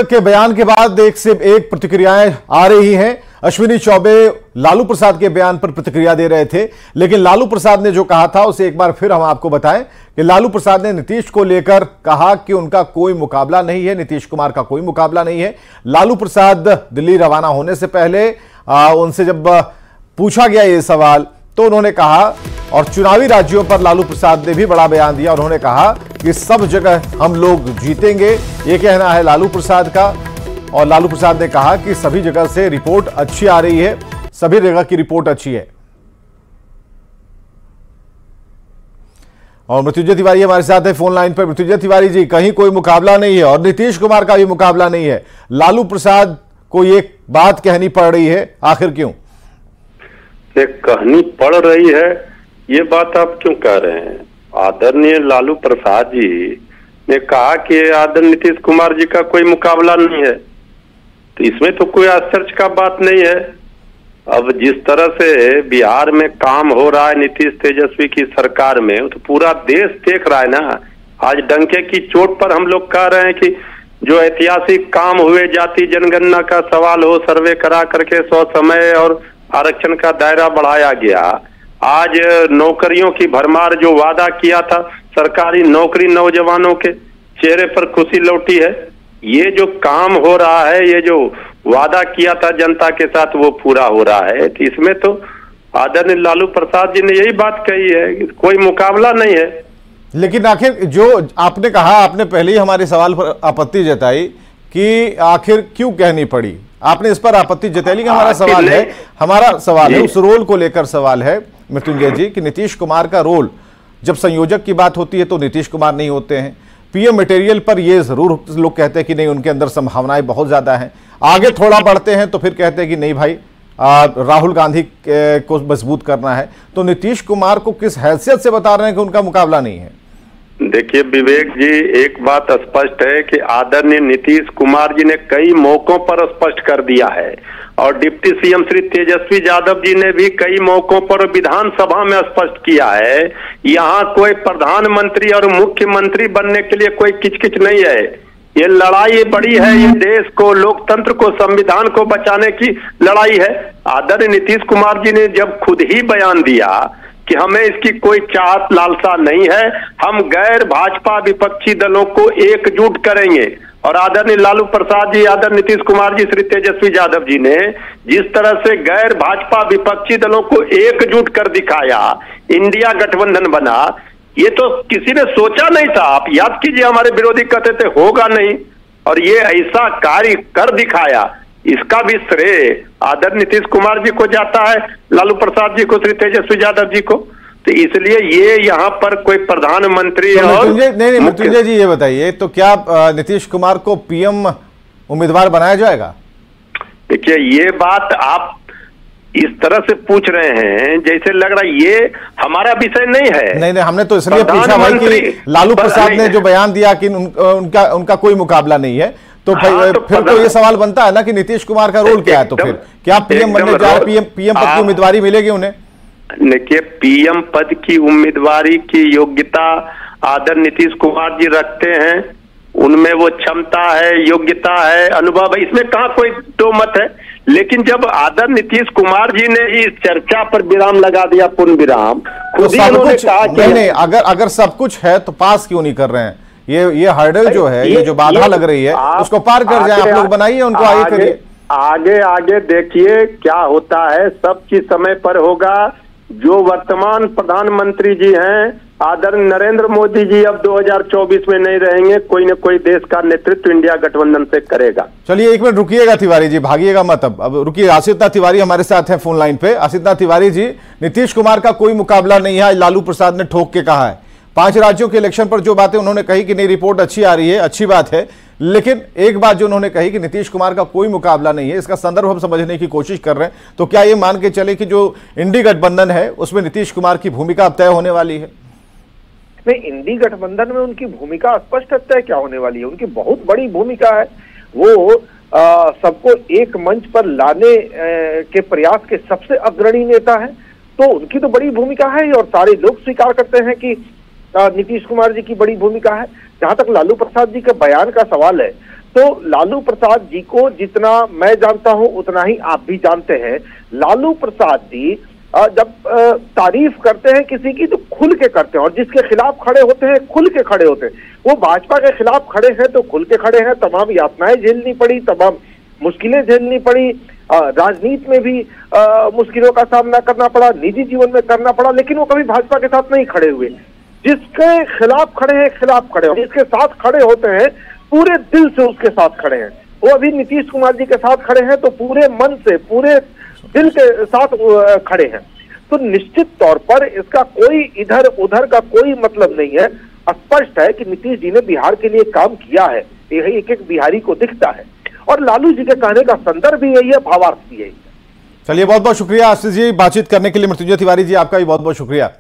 के बयान के बाद एक से एक प्रतिक्रियाएं आ रही हैं। अश्विनी चौबे लालू प्रसाद के बयान पर प्रतिक्रिया दे रहे थे, लेकिन लालू प्रसाद ने जो कहा था उसे एक बार फिर हम आपको बताएं कि लालू प्रसाद ने नीतीश को लेकर कहा कि उनका कोई मुकाबला नहीं है, नीतीश कुमार का कोई मुकाबला नहीं है। लालू प्रसाद दिल्ली रवाना होने से पहले उनसे जब पूछा गया ये सवाल तो उन्होंने कहा, और चुनावी राज्यों पर लालू प्रसाद ने भी बड़ा बयान दिया। उन्होंने कहा कि सब जगह हम लोग जीतेंगे, ये कहना है लालू प्रसाद का। और लालू प्रसाद ने कहा कि सभी जगह से रिपोर्ट अच्छी आ रही है, सभी जगह की रिपोर्ट अच्छी है। और मृत्युंजय तिवारी हमारे साथ है फोन लाइन पर। मृत्युंजय तिवारी जी, कहीं कोई मुकाबला नहीं है और नीतीश कुमार का भी मुकाबला नहीं है, लालू प्रसाद को ये बात कहनी पड़ रही है, आखिर क्यों? कहनी पड़ रही है ये बात आप क्यों कह रहे हैं? आदरणीय लालू प्रसाद जी ने कहा कि आदरणीय नीतीश कुमार जी का कोई मुकाबला नहीं है, तो इसमें तो कोई आश्चर्य का बात नहीं है। अब जिस तरह से बिहार में काम हो रहा है नीतीश तेजस्वी की सरकार में, तो पूरा देश देख रहा है ना। आज डंके की चोट पर हम लोग कह रहे हैं कि जो ऐतिहासिक काम हुए, जाति जनगणना का सवाल हो, सर्वे करा करके 100 समय और आरक्षण का दायरा बढ़ाया गया। आज नौकरियों की भरमार, जो वादा किया था, सरकारी नौकरी नौजवानों के चेहरे पर खुशी लौटी है। ये जो काम हो रहा है, ये जो वादा किया था जनता के साथ, वो पूरा हो रहा है। तो इसमें तो आदरणीय लालू प्रसाद जी ने यही बात कही है कि कोई मुकाबला नहीं है। लेकिन आखिर जो आपने कहा, आपने पहले ही हमारे सवाल पर आपत्ति जताई कि आखिर क्यों कहनी पड़ी, आपने इस पर आपत्ति जताई। लेकिन हमारा सवाल है उस रोल को लेकर सवाल है मृत्युंजय जी कि नीतीश कुमार का रोल, जब संयोजक की बात होती है तो नीतीश कुमार नहीं होते हैं। पीएम मटेरियल पर ये जरूर लोग कहते हैं कि नहीं, उनके अंदर संभावनाएं बहुत ज्यादा हैं। आगे थोड़ा बढ़ते हैं तो फिर कहते हैं कि नहीं भाई, राहुल गांधी को मजबूत करना है। तो नीतीश कुमार को किस हैसियत से बता रहे हैं कि उनका मुकाबला नहीं है? देखिए विवेक जी, एक बात स्पष्ट है कि आदरणीय नीतीश कुमार जी ने कई मौकों पर स्पष्ट कर दिया है, और डिप्टी सीएम श्री तेजस्वी यादव जी ने भी कई मौकों पर विधानसभा में स्पष्ट किया है। यहाँ कोई प्रधानमंत्री और मुख्यमंत्री बनने के लिए कोई किचकिच नहीं है। ये लड़ाई बड़ी है, ये देश को, लोकतंत्र को, संविधान को बचाने की लड़ाई है। आदरणीय नीतीश कुमार जी ने जब खुद ही बयान दिया कि हमें इसकी कोई चाहत लालसा नहीं है, हम गैर भाजपा विपक्षी दलों को एकजुट करेंगे। और आदरणीय लालू प्रसाद जी, आदरणीय नीतीश कुमार जी, श्री तेजस्वी यादव जी ने जिस तरह से गैर भाजपा विपक्षी दलों को एकजुट कर दिखाया, इंडिया गठबंधन बना, ये तो किसी ने सोचा नहीं था। आप याद कीजिए, हमारे विरोधी कहते थे होगा नहीं, और ये ऐसा कार्य कर दिखाया। इसका भी श्रेय आदरणीय नीतीश कुमार जी को जाता है, लालू प्रसाद जी को, श्री तेजस्वी यादव जी को। तो इसलिए ये यहाँ पर कोई प्रधानमंत्री तो मृत्युंजय जी ये बताइए, तो क्या नीतीश कुमार को पीएम उम्मीदवार बनाया जाएगा? देखिए, ये बात आप इस तरह से पूछ रहे हैं जैसे लग रहा है ये हमारा विषय नहीं है। नहीं, हमने तो इसलिए पूछा भाई कि लालू प्रसाद ने जो बयान दिया कि उनका कोई मुकाबला नहीं है, तो फिर तो ये सवाल बनता है ना कि नीतीश कुमार का रोल क्या है? तो फिर क्या पीएम बनने जा रहे, पीएम पद की उम्मीदवारी मिलेगी उन्हें? देखिए, पीएम पद की उम्मीदवारी की योग्यता आदरणीय नीतीश कुमार जी रखते हैं, उनमें वो क्षमता है, योग्यता है, अनुभव है, इसमें कहाँ कोई दो मत है। लेकिन जब आदरणीय नीतीश कुमार जी ने इस चर्चा पर विराम लगा दिया, पूर्ण विराम, खुद ही उन्होंने कहा कि नहीं, अगर सब कुछ है तो पास क्यों नहीं कर रहे हैं? ये हर्डल जो है, ये जो बाधा लग रही है, उसको पार कर जाए। आप लोग बनाइए, उनको आगे करिए। आगे देखिए क्या होता है, सब चीज समय पर होगा। जो वर्तमान प्रधानमंत्री जी हैं आदरणीय नरेंद्र मोदी जी, अब 2024 में नहीं रहेंगे, कोई न कोई देश का नेतृत्व इंडिया गठबंधन से करेगा। चलिए एक मिनट रुकिएगा तिवारी जी, भागिएगा मत। अब रुकिए, आसिता तिवारी हमारे साथ है फोन लाइन पे। आसिता तिवारी जी, नीतीश कुमार का कोई मुकाबला नहीं है, लालू प्रसाद ने ठोक के कहा है। 5 राज्यों के इलेक्शन पर जो बातें उन्होंने कही कि नहीं, रिपोर्ट अच्छी आ रही है, अच्छी बात है, लेकिन एक बात जो उन्होंने कही कि नीतीश कुमार का कोई मुकाबला नहीं है, इसका संदर्भ हम समझने की कोशिश कर रहे हैं। तो क्या ये मान के चले कि जो इंडी गठबंधन है उसमें नीतीश कुमार की भूमिका अब तय होने वाली है? नहीं, इंडी गठबंधन में उनकी भूमिका स्पष्ट तय क्या होने वाली है। उनकी बहुत बड़ी भूमिका है, वो सबको एक मंच पर लाने के प्रयास के सबसे अग्रणी नेता है। तो उनकी तो बड़ी भूमिका है, और सारे लोग स्वीकार करते हैं कि नीतीश कुमार जी की बड़ी भूमिका है। जहां तक लालू प्रसाद जी के बयान का सवाल है, तो लालू प्रसाद जी को जितना मैं जानता हूं उतना ही आप भी जानते हैं। लालू प्रसाद जी जब तारीफ करते हैं किसी की तो खुल के करते हैं, और जिसके खिलाफ खड़े होते हैं खुल के खड़े होते हैं। वो भाजपा के खिलाफ खड़े हैं तो खुल के खड़े हैं, तमाम यातनाएं झेलनी पड़ी, तमाम मुश्किलें झेलनी पड़ी, राजनीति में भी मुश्किलों का सामना करना पड़ा, निजी जीवन में करना पड़ा, लेकिन वो कभी भाजपा के साथ नहीं खड़े हुए। जिसके खिलाफ खड़े हैं खिलाफ खड़े हो, जिसके साथ खड़े होते हैं पूरे दिल से उसके साथ खड़े हैं। वो अभी नीतीश कुमार जी के साथ खड़े हैं तो पूरे मन से पूरे दिल के साथ खड़े हैं। तो निश्चित तौर पर इसका कोई इधर उधर का कोई मतलब नहीं है। स्पष्ट है कि नीतीश जी ने बिहार के लिए काम किया है, यही एक एक बिहारी को दिखता है, और लालू जी के कहने का संदर्भ भी यही है, भावार्थ भी यही है। चलिए बहुत बहुत शुक्रिया आशीष जी बातचीत करने के लिए। मृत्युंजय तिवारी जी आपका भी बहुत बहुत शुक्रिया।